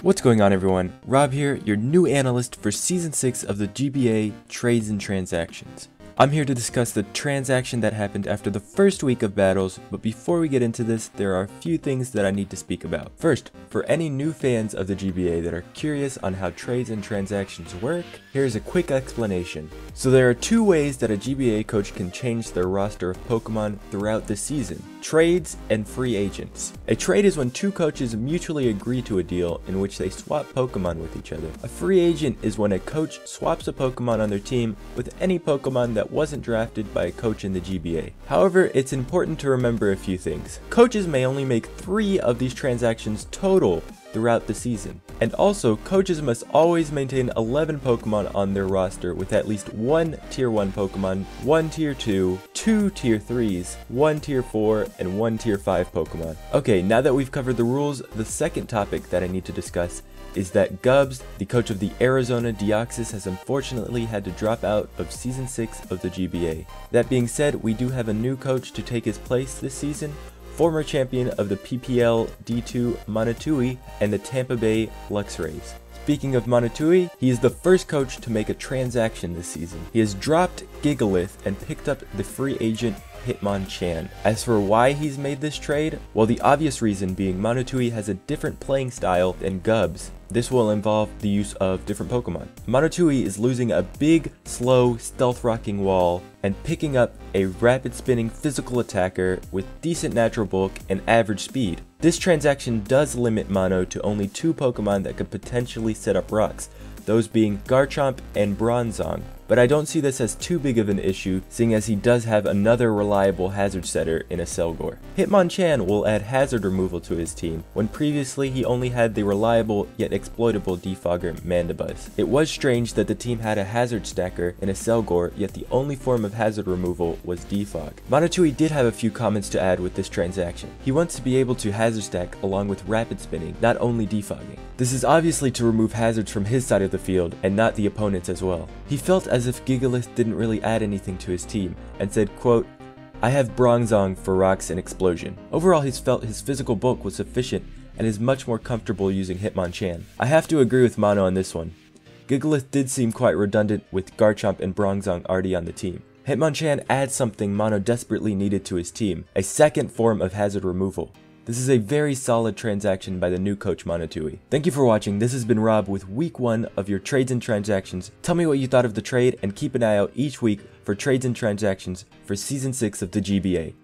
What's going on, everyone? Rob here, your new analyst for Season 6 of the GBA Trades and Transactions. I'm here to discuss the transaction that happened after the first week of battles, but before we get into this, there are a few things that I need to speak about. First, for any new fans of the GBA that are curious on how trades and transactions work, here's a quick explanation. So there are two ways that a GBA coach can change their roster of Pokemon throughout the season: trades and free agents. A trade is when two coaches mutually agree to a deal in which they swap Pokemon with each other. A free agent is when a coach swaps a Pokemon on their team with any Pokemon that wasn't drafted by a coach in the GBA. However, it's important to remember a few things. Coaches may only make 3 of these transactions total throughout the season. And also, coaches must always maintain 11 Pokemon on their roster with at least 1 Tier 1 Pokemon, 1 Tier 2, 2 Tier 3s, 1 Tier 4, and 1 Tier 5 Pokemon. Okay, now that we've covered the rules, the second topic that I need to discuss is that Gubbs, the coach of the Arizona Deoxys, has unfortunately had to drop out of Season 6 of the GBA. That being said, we do have a new coach to take his place this season, former champion of the PPL D2 Monotui and the Tampa Bay Luxrays. Speaking of Monotui, he is the first coach to make a transaction this season. He has dropped Gigalith and picked up the free agent Hitmonchan. As for why he's made this trade, well, the obvious reason being Monotui has a different playing style than Gubbs. This will involve the use of different Pokemon. Monotui is losing a big, slow, stealth-rocking wall and picking up a rapid-spinning physical attacker with decent natural bulk and average speed. This transaction does limit Mono to only 2 Pokemon that could potentially set up rocks, those being Garchomp and Bronzong. But I don't see this as too big of an issue, seeing as he does have another reliable hazard setter in a Selgor. Hitmonchan will add hazard removal to his team, when previously he only had the reliable yet exploitable defogger Mandibuzz. It was strange that the team had a hazard stacker in a Selgor, yet the only form of hazard removal was defog. Monotui did have a few comments to add with this transaction. He wants to be able to hazard stack along with rapid spinning, not only defogging. This is obviously to remove hazards from his side of the field and not the opponent's as well. He felt as if Gigalith didn't really add anything to his team and said, quote, "I have Bronzong for rocks and explosion." Overall, he's felt his physical bulk was sufficient and is much more comfortable using Hitmonchan. I have to agree with Mono on this one. Gigalith did seem quite redundant with Garchomp and Bronzong already on the team. Hitmonchan adds something Mono desperately needed to his team, a second form of hazard removal. This is a very solid transaction by the new coach Monotui. Thank you for watching. This has been Rob with week 1 of your trades and transactions. Tell me what you thought of the trade and keep an eye out each week for trades and transactions for Season 6 of the GBA.